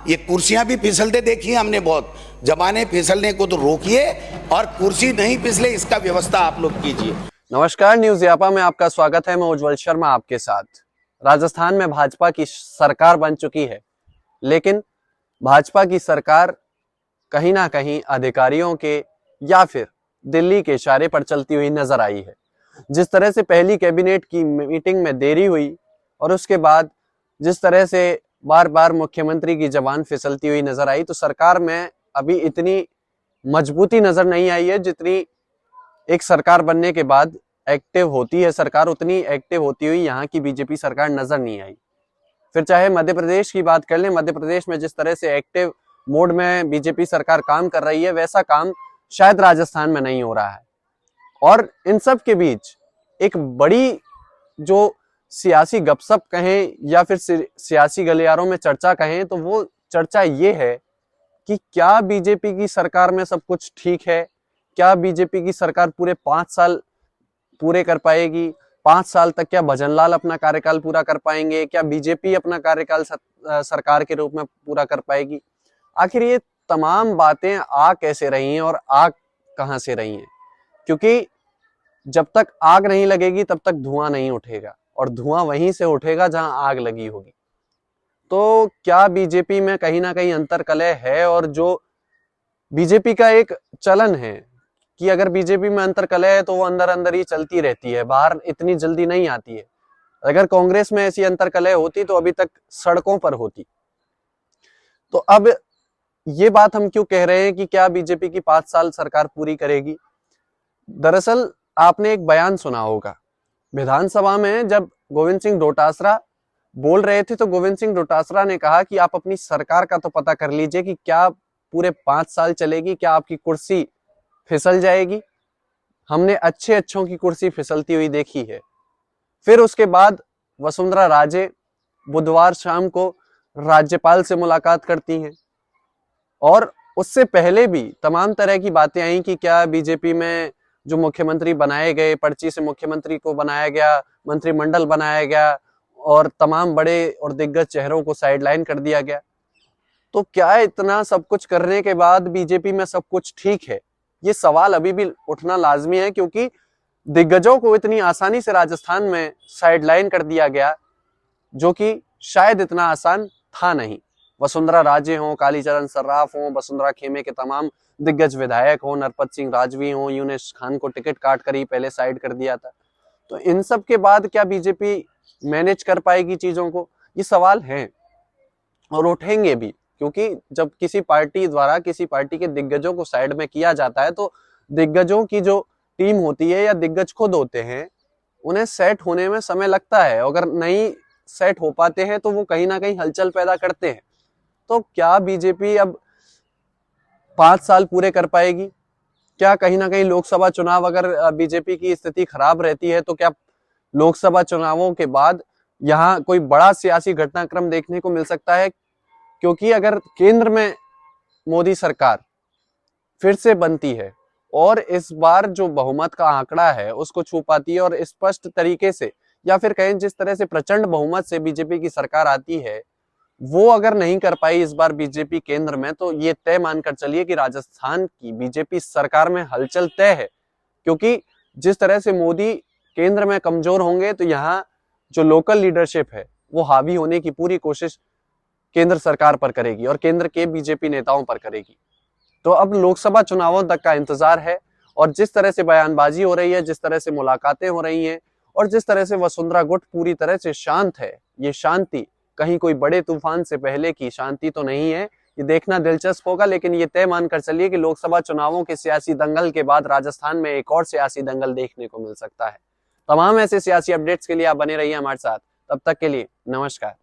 ये कुर्सियां भी फिसलते देखी हमने बहुत। जमाने फिसलने को तो रोकिए और कुर्सी नहीं फिसले इसका व्यवस्था आप लोग कीजिए। नमस्कार, न्यूज यापा में आपका स्वागत है। मैं उज्जवल शर्मा आपके साथ। राजस्थान में भाजपा की सरकार बन चुकी है, लेकिन भाजपा की सरकार कहीं ना कहीं अधिकारियों के या फिर दिल्ली के इशारे पर चलती हुई नजर आई है। जिस तरह से पहली कैबिनेट की मीटिंग में देरी हुई और उसके बाद जिस तरह से बार बार मुख्यमंत्री की जबान फिसलती हुई नजर आई, तो सरकार में अभी इतनी मजबूती नजर नहीं आई है जितनी एक सरकार बनने के बाद एक्टिव होती है सरकार, उतनी एक्टिव होती हुई यहाँ की बीजेपी सरकार नजर नहीं आई। फिर चाहे मध्य प्रदेश की बात कर लें, मध्य प्रदेश में जिस तरह से एक्टिव मोड में बीजेपी सरकार काम कर रही है, वैसा काम शायद राजस्थान में नहीं हो रहा है। और इन सब के बीच एक बड़ी जो सियासी गपशप कहें या फिर सियासी गलियारों में चर्चा कहें, तो वो चर्चा ये है कि क्या बीजेपी की सरकार में सब कुछ ठीक है? क्या बीजेपी की सरकार पूरे 5 साल पूरे कर पाएगी? 5 साल तक क्या भजनलाल अपना कार्यकाल पूरा कर पाएंगे? क्या बीजेपी अपना कार्यकाल सरकार के रूप में पूरा कर पाएगी? आखिर ये तमाम बातें आ कैसे रही हैं और आ कहां से रही हैं? क्योंकि जब तक आग नहीं लगेगी तब तक धुआं नहीं उठेगा, और धुआं वहीं से उठेगा जहां आग लगी होगी। तो क्या बीजेपी में कहीं ना कहीं अंतर्कलह है? और जो बीजेपी का एक चलन है कि अगर बीजेपी में अंतर्कलह है तो वो अंदर अंदर ही चलती रहती है, बाहर इतनी जल्दी नहीं आती है। अगर कांग्रेस में ऐसी अंतर्कलह होती तो अभी तक सड़कों पर होती। तो अब ये बात हम क्यों कह रहे हैं कि क्या बीजेपी की 5 साल सरकार पूरी करेगी? दरअसल आपने एक बयान सुना होगा विधानसभा में, जब गोविंद सिंह डोटासरा बोल रहे थे तो गोविंद सिंह डोटासरा ने कहा कि आप अपनी सरकार का तो पता कर लीजिए कि क्या पूरे 5 साल चलेगी, क्या आपकी कुर्सी फिसल जाएगी? हमने अच्छों की कुर्सी फिसलती हुई देखी है। फिर उसके बाद वसुंधरा राजे बुधवार शाम को राज्यपाल से मुलाकात करती हैं, और उससे पहले भी तमाम तरह की बातें आई कि क्या बीजेपी में जो मुख्यमंत्री बनाए गए, पर्ची से मुख्यमंत्री को बनाया गया, मंत्रिमंडल बनाया गया और तमाम बड़े और दिग्गज चेहरों को साइडलाइन कर दिया गया। तो क्या इतना सब कुछ करने के बाद बीजेपी में सब कुछ ठीक है? ये सवाल अभी भी उठना लाजमी है, क्योंकि दिग्गजों को इतनी आसानी से राजस्थान में साइडलाइन कर दिया गया, जो कि शायद इतना आसान था नहीं। वसुंधरा राजे हों, कालीचरण सर्राफ हों, वसुंधरा खेमे के तमाम दिग्गज विधायक हों, नरपत सिंह राजवी हों, यूनुस खान को टिकट काट कर ही पहले साइड कर दिया था। तो इन सब के बाद क्या बीजेपी मैनेज कर पाएगी चीजों को? ये सवाल है और उठेंगे भी, क्योंकि जब किसी पार्टी द्वारा किसी पार्टी के दिग्गजों को साइड में किया जाता है तो दिग्गजों की जो टीम होती है या दिग्गज खुद होते हैं, उन्हें सेट होने में समय लगता है। अगर नहीं सेट हो पाते हैं तो वो कहीं ना कहीं हलचल पैदा करते हैं। तो क्या बीजेपी अब 5 साल पूरे कर पाएगी? क्या कहीं ना कहीं लोकसभा चुनाव, अगर बीजेपी की स्थिति खराब रहती है तो क्या लोकसभा चुनावों के बाद यहाँ कोई बड़ा सियासी घटनाक्रम देखने को मिल सकता है? क्योंकि अगर केंद्र में मोदी सरकार फिर से बनती है और इस बार जो बहुमत का आंकड़ा है उसको छू पाती है और स्पष्ट तरीके से, या फिर कहें जिस तरह से प्रचंड बहुमत से बीजेपी की सरकार आती है, वो अगर नहीं कर पाई इस बार बीजेपी केंद्र में, तो ये तय मानकर चलिए कि राजस्थान की बीजेपी सरकार में हलचल तय है। क्योंकि जिस तरह से मोदी केंद्र में कमजोर होंगे तो यहाँ जो लोकल लीडरशिप है वो हावी होने की पूरी कोशिश केंद्र सरकार पर करेगी और केंद्र के बीजेपी नेताओं पर करेगी। तो अब लोकसभा चुनावों तक का इंतजार है, और जिस तरह से बयानबाजी हो रही है, जिस तरह से मुलाकातें हो रही हैं, और जिस तरह से वसुंधरा गुट पूरी तरह से शांत है, ये शांति कहीं कोई बड़े तूफान से पहले की शांति तो नहीं है। ये देखना दिलचस्प होगा, लेकिन ये तय मानकर चलिए कि लोकसभा चुनावों के सियासी दंगल के बाद राजस्थान में एक और सियासी दंगल देखने को मिल सकता है। तमाम ऐसे सियासी अपडेट्स के लिए आप बने रहिए हमारे साथ। तब तक के लिए नमस्कार।